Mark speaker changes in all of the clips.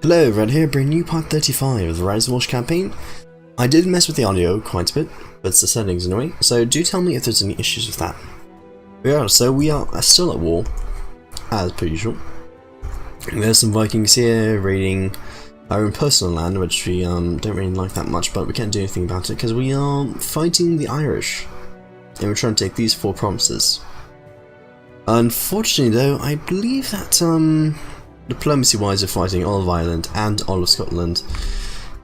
Speaker 1: Hello, Red here, bringing you part 35 of the Rise of the Welsh campaign. I did mess with the audio quite a bit, but it's the settings anyway, so do tell me if there's any issues with that. We are still at war, as per usual. There's some Vikings here raiding our own personal land, which we don't really like that much, but we can't do anything about it because we are fighting the Irish, and we're trying to take these 4 provinces. Unfortunately though, I believe that diplomacy-wise, we're fighting all of Ireland and all of Scotland,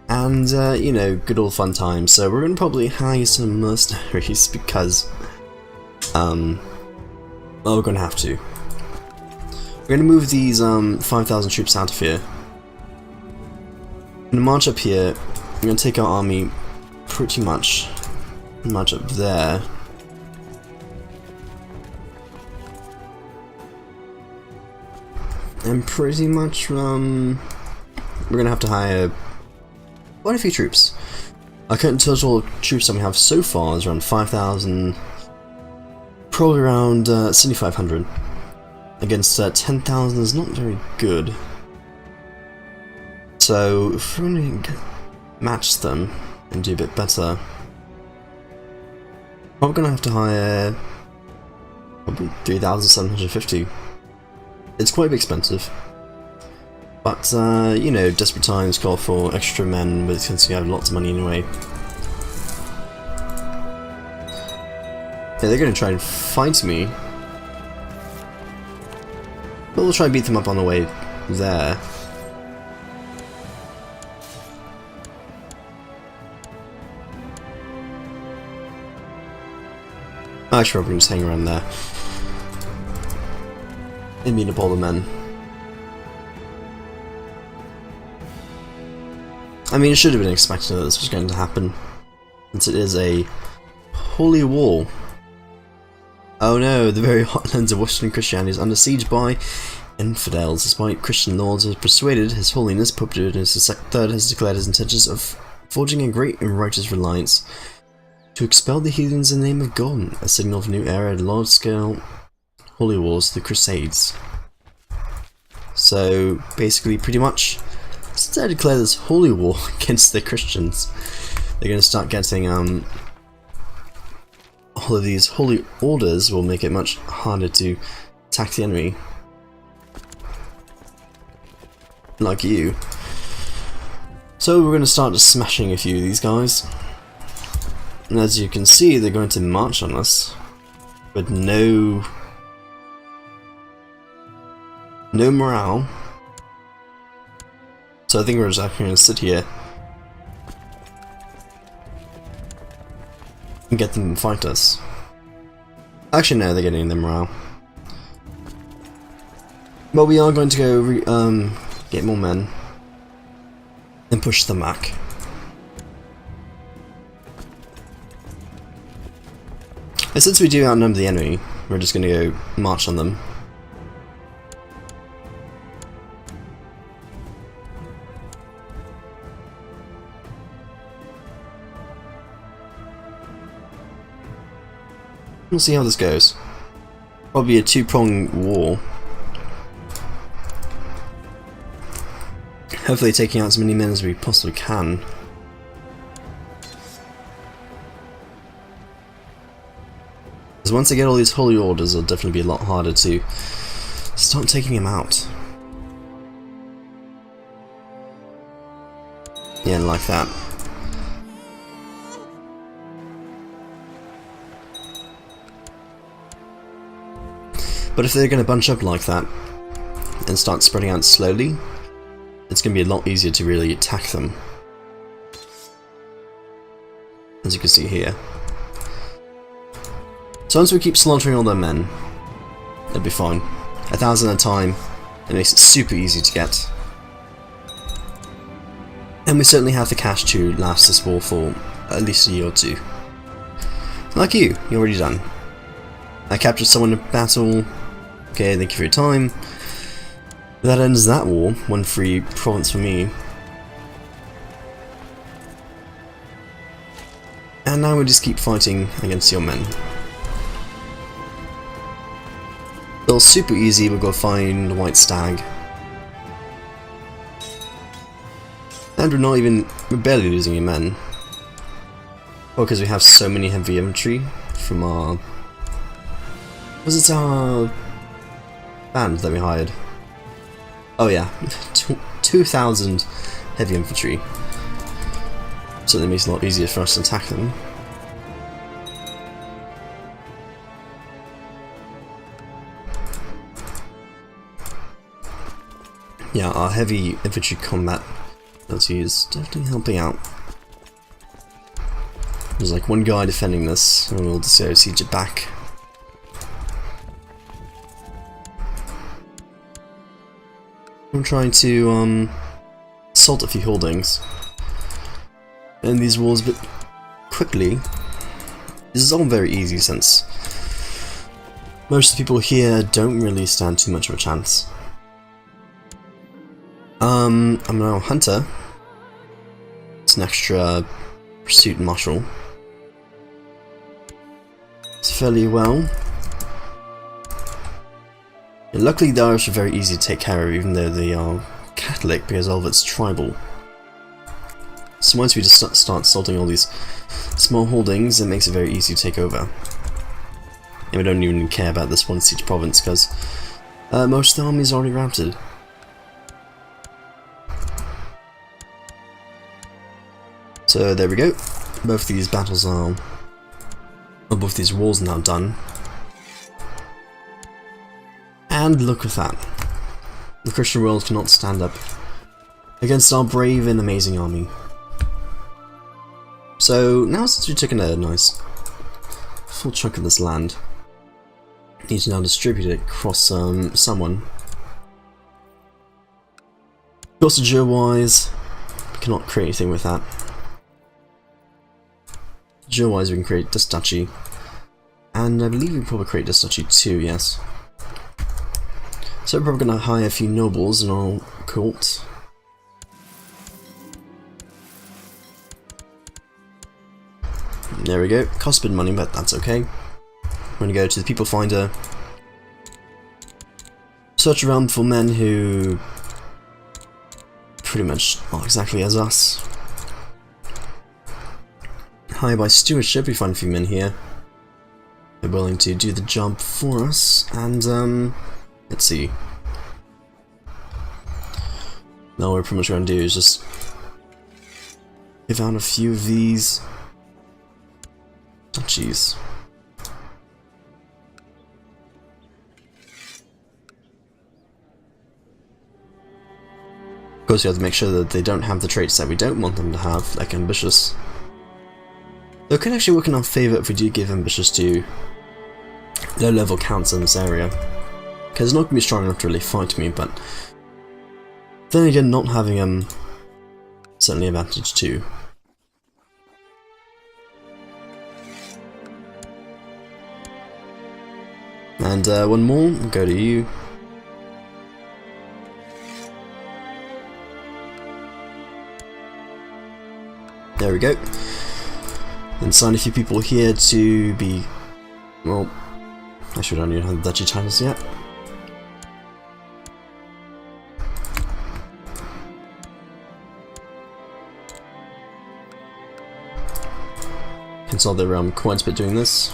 Speaker 1: and you know, good old fun times. So we're going to probably hire some mercenaries because, well, we're going to have to. We're going to move these 5,000 troops out of here. We're going to march up here. We're going to take our army pretty much up there. And pretty much, we're gonna have to hire quite a few troops. Our current total troops that we have so far is around 5,000, probably around 7,500. Against 10,000 is not very good. So if we're gonna match them and do a bit better, we're gonna have to hire probably 3,750. It's quite expensive, but you know, desperate times call for extra men, but since we have lots of money anyway. Yeah, they're going to try and fight me, but we'll try and beat them up on the way there. Actually, we're going to just hang around there. And meet up all the men. I mean, it should have been expected that this was going to happen, since it is a holy war. Oh no, the very heartlands of Western Christianity is under siege by infidels, despite Christian lords have persuaded His Holiness Pope Julius III has declared his intentions of forging a great and righteous alliance to expel the heathens in the name of God, a signal of a new era of large-scale holy wars, the Crusades. So basically, pretty much, since they declare this holy war against the Christians, they're going to start getting all of these holy orders will make it much harder to attack the enemy, like you. So we're going to start just smashing a few of these guys, and as you can see, they're going to march on us, but no morale. So I think we're just actually going to sit here and get them to fight us. Actually no, they're getting the morale. But we are going to go get more men and push them back. And since we do outnumber the enemy, we're just going to go march on them. We'll see how this goes. Probably a 2-pronged war. Hopefully taking out as many men as we possibly can. Because once I get all these holy orders, it'll definitely be a lot harder to start taking them out. Yeah, like that. But if they're going to bunch up like that and start spreading out slowly, it's going to be a lot easier to really attack them. As you can see here. So once we keep slaughtering all their men, it'll be fine. 1,000 at a time, it makes it super easy to get. And we certainly have the cash to last this war for at least a year or 2. Like you're already done. I captured someone in battle. Okay, thank you for your time. That ends that war. 1 free province for me. And now we just keep fighting against your men. Well, super easy, we'll go find the White Stag. And we're barely losing any men. Well, because we have so many heavy infantry from our... Was it our band that we hired? Oh yeah, 2,000 heavy infantry. So that makes it a lot easier for us to attack them. Yeah, our heavy infantry combat ability is definitely helping out. There's like one guy defending this, and we'll just go siege it back. I'm trying to assault a few holdings in these walls, but quickly. This is all very easy since most of the people here don't really stand too much of a chance. I'm now a hunter. It's an extra pursuit marshal. It's fairly well. And luckily the Irish are very easy to take care of, even though they are Catholic, because all of it's tribal. So once we just start assaulting all these small holdings, it makes it very easy to take over. And we don't even care about this one siege province, because most of the army is already routed. So there we go. Both these battles are... Well, both these walls are now done. And look at that. The Christian world cannot stand up against our brave and amazing army. So now since we've taken a nice full chunk of this land, we need to now distribute it across someone. Cossager-wise, we cannot create anything with that. Joe-wise, we can create this duchy, and I believe we can probably create this duchy too, yes. So we're probably going to hire a few nobles in our court. There we go. Cost a bit of money, but that's okay. We're going to go to the People Finder. Search around for men who pretty much are exactly as us. Hire by stewardship, we find a few men here. They're willing to do the job for us, and let's see. Now what we're pretty much going to do is just give out a few of these duchies. Of course, you have to make sure that they don't have the traits that we don't want them to have, like ambitious. Though it could actually work in our favour if we do give ambitious to low-level counts in this area, because it's not going to be strong enough to really fight me, but then again, not having them certainly an advantage too. And one more, we'll go to you. There we go. And sign a few people here to be, well, actually I don't even have the duchy titles yet. Consult their quite a bit doing this.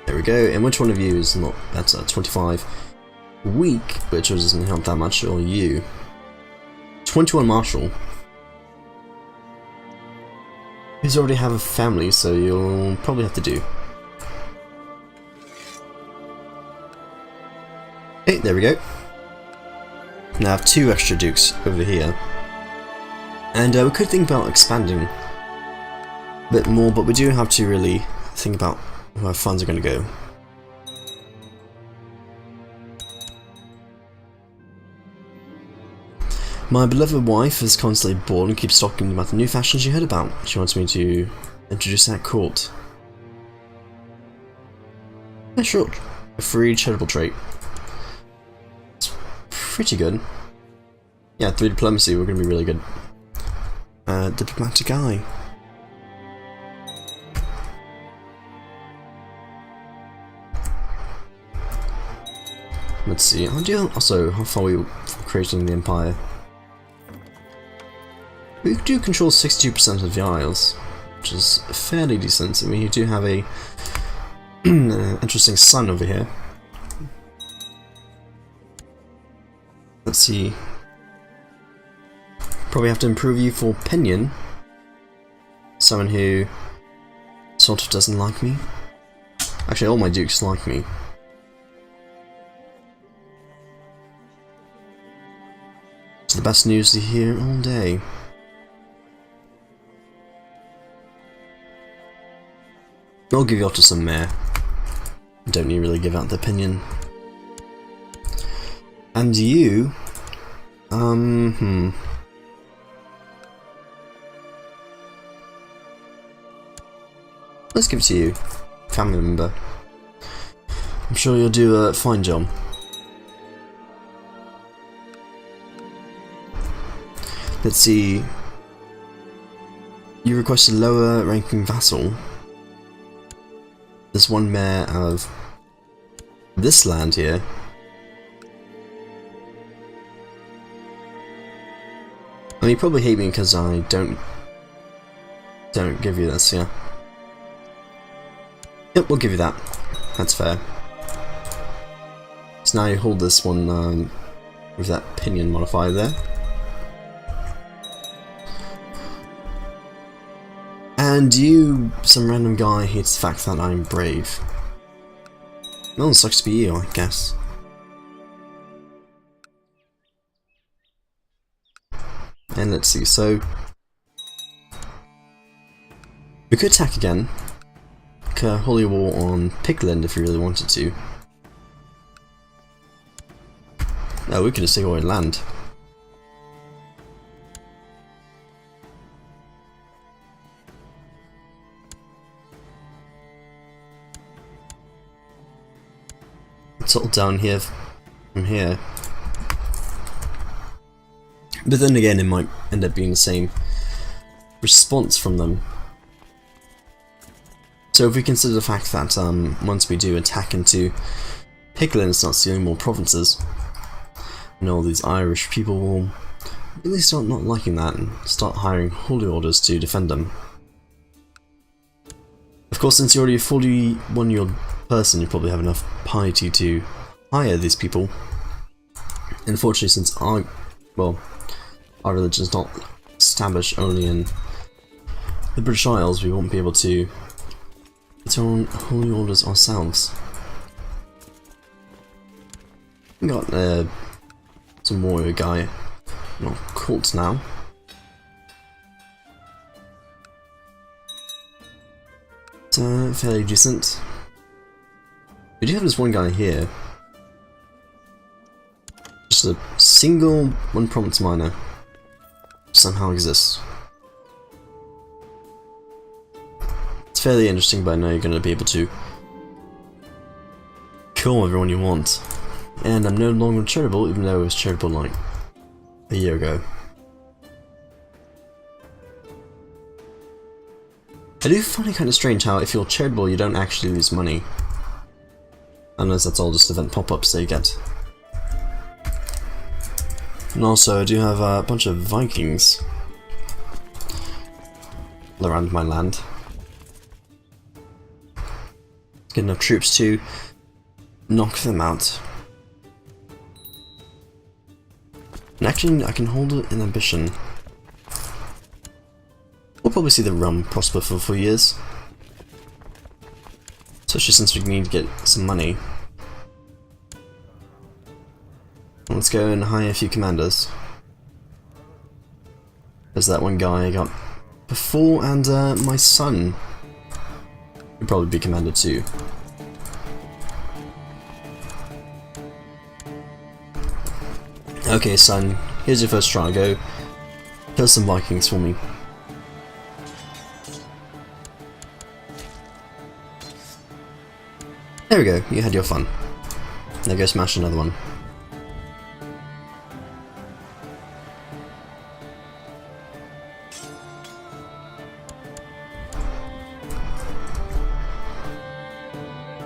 Speaker 1: There we go. And which one of you is not better? 25 weak, which doesn't help that much, or you? 21 martial. Who's already have a family, so you'll probably have to do. Okay, there we go. Now I have 2 extra dukes over here. And we could think about expanding a bit more, but we do have to really think about where our funds are going to go. My beloved wife is constantly bored and keeps talking about the new fashion she heard about. She wants me to introduce her at court. Yeah, sure. A free charitable trait. It's pretty good. Yeah, 3 diplomacy, we're going to be really good. Diplomatic eye. Let's see, how far we creating the empire. We do control 62% of the isles, which is fairly decent. I mean, you do have a interesting sun over here. Let's see. Probably have to improve you for Pinion. Someone who sort of doesn't like me. Actually, all my dukes like me. It's the best news to hear all day. I'll give you up to some mare. Don't you really give out the opinion? And you, let's give it to you, family member. I'm sure you'll do a fine job. Let's see. You requested lower ranking vassal. There's one mayor of this land here. I mean, you probably hate me because I don't give you this, yeah. Yep, we'll give you that. That's fair. So now you hold this one with that pinion modifier there. And you, some random guy, hates the fact that I'm brave. Well, it sucks to be you, I guess. And let's see, so we could attack again. Like a holy war on Pigland if you really wanted to. No, we could just take away land. It's all down here from here. But then again, it might end up being the same response from them. So if we consider the fact that once we do attack into Pigland and start stealing more provinces, and all these Irish people will really start not liking that and start hiring holy orders to defend them. Of course, since you're already a 41-year-old person, you probably have enough piety to hire these people. Unfortunately, since our religion is not established only in the British Isles, we won't be able to get our own holy orders ourselves. We got some warrior guy, not cult now. It's fairly decent. We do have this one guy here. Just a single one province miner somehow exists. It's fairly interesting, but I know you're going to be able to kill everyone you want. And I'm no longer charitable, even though I was charitable like a year ago. I do find it kind of strange how if you're charitable you don't actually lose money. Unless that's all just event pop-ups that you get. And also I do have a bunch of Vikings around my land. Get enough troops to knock them out. And actually I can hold an ambition. We'll probably see the realm prosper for 4 years. Especially since we need to get some money. Let's go and hire a few commanders. There's that one guy I got before, and my son would probably be commander too. Okay, son, here's your first try. Go kill some Vikings for me. There we go, you had your fun. Now go smash another one.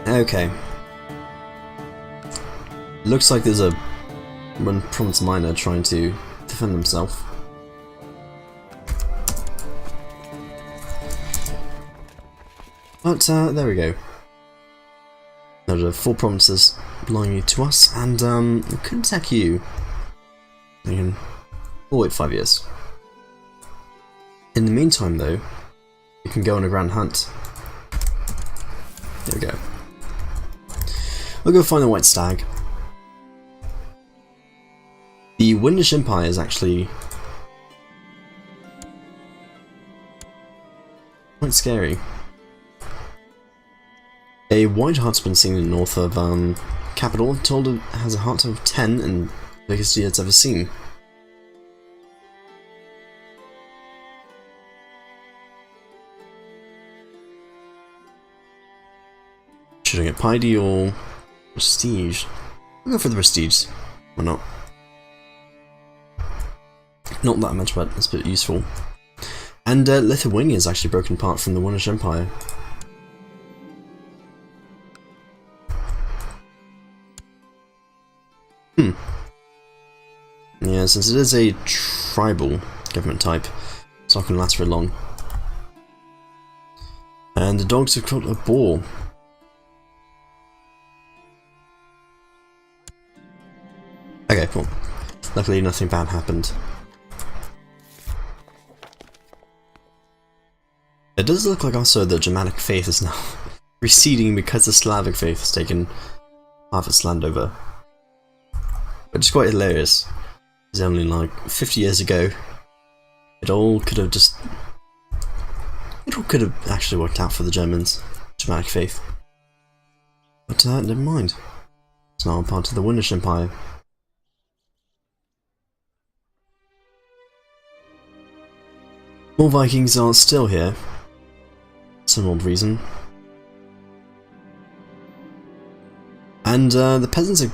Speaker 1: Okay. Looks like there's a One province minor trying to defend themselves. But there we go. There are 4 provinces belonging to us, and we could attack you. We'll wait 5 years. In the meantime, though, we can go on a grand hunt. There we go. We'll go find the White Stag. The Windish Empire is actually quite scary. A white hart's been seen in the north of capital, told it has a heart of 10 and the biggest it's ever seen. Should I get piety or prestige? I'll go for the prestige. Why not? Not that much, but it's a bit useful. And Lithuania is actually broken apart from the Windish Empire. Yeah, since it is a tribal government type, it's not going to last very long. And the dogs have caught a boar. Okay, cool. Luckily nothing bad happened. It does look like also the Germanic faith is now receding because the Slavic faith has taken half its land over. Which is quite hilarious. It's only like 50 years ago. It all could have actually worked out for the Germans. Germanic faith. But never mind. It's now a part of the Windish Empire. More Vikings are still here. Some odd reason. And the peasants are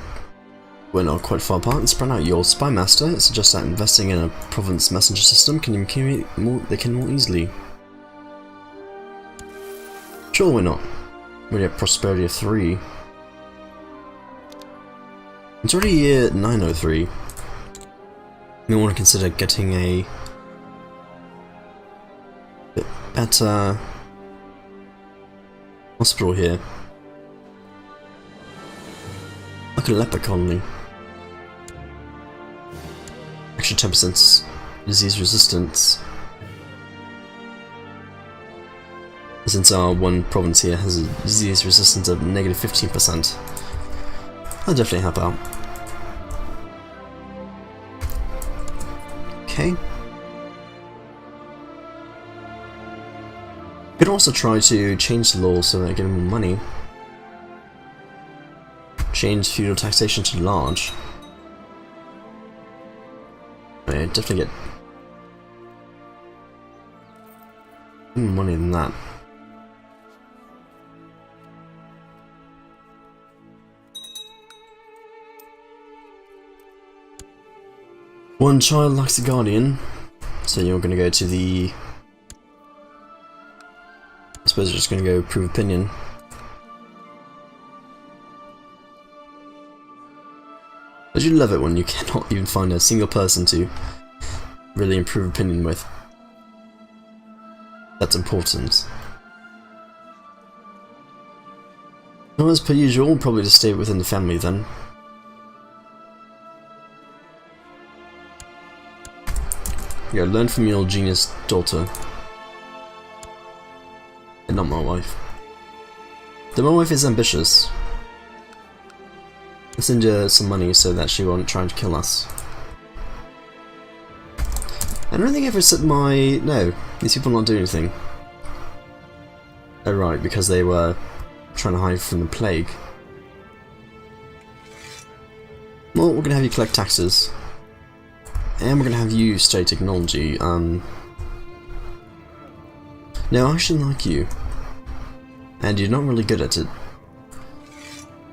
Speaker 1: not quite far apart. Spread out your spy master. It suggests that investing in a province messenger system can communicate more easily. Sure, why not? We have prosperity of 3. It's already year 903. We want to consider getting a bit better hospital here. Like a leper colony. Extra 10% disease resistance. Since our one province here has a disease resistance of negative 15%. That'll definitely help out. Okay. Could also try to change the law so that I get more money. Change feudal taxation to large. I definitely get more money than that. One child likes a guardian, so you're going to go to the... I suppose you're just going to go prove opinion. I do love it when you cannot even find a single person to really improve opinion with. That's important. Well, as per usual, probably just stay within the family then. Yeah, learn from your genius daughter. And not my wife. Though my wife is ambitious. I'll send her some money so that she won't try to kill us. I don't think I ever said my... No, these people not doing anything. Oh right, because they were trying to hide from the plague. Well, we're gonna have you collect taxes. And we're gonna have you study technology. No, I actually like you. And you're not really good at it.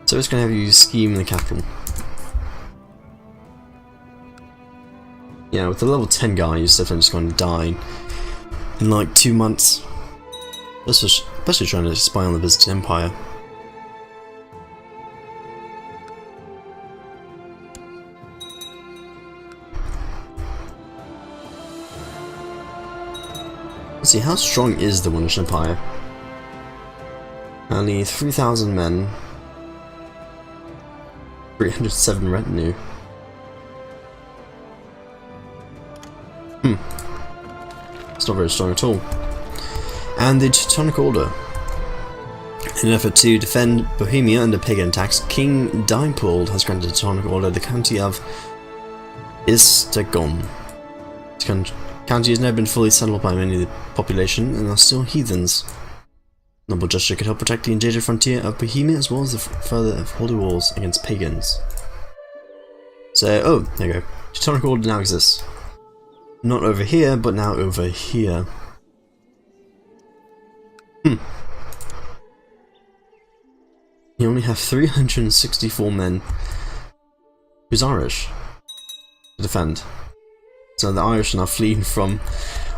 Speaker 1: So it's gonna have you scheme the capital. Yeah, with the level 10 guy, you're definitely just gonna die in like 2 months. Especially trying to spy on the Visited Empire. Let's see, how strong is the Welsh Empire? Only 3,000 men. 307 retinue. It's not very strong at all. And the Teutonic Order. In an effort to defend Bohemia under pagan attacks, King Daipold has granted the Teutonic Order the county of Istagom. This county has never been fully settled by many of the population and are still heathens. Noble gesture could help protect the endangered frontier of Bohemia as well as the further holy walls against pagans. So, oh, there you go. Teutonic Order now exists. Not over here, but now over here. You only have 364 men who's Irish to defend. So the Irish are now fleeing from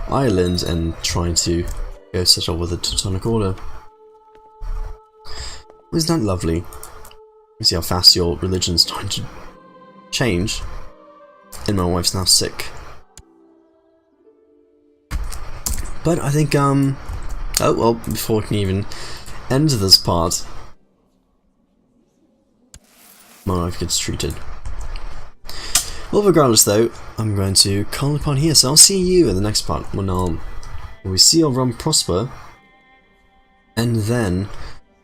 Speaker 1: Ireland and trying to go settle with the Teutonic Order. Isn't that lovely? You see how fast your religion's starting to change. And my wife's now sick. But I think, oh well, before we can even end this part, my wife gets treated. Well, regardless though, I'm going to call upon here, so I'll see you in the next part when we see our run prosper, and then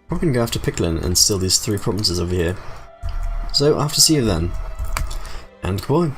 Speaker 1: we're going to go after Picklin and steal these 3 provinces over here. So I'll have to see you then, and goodbye.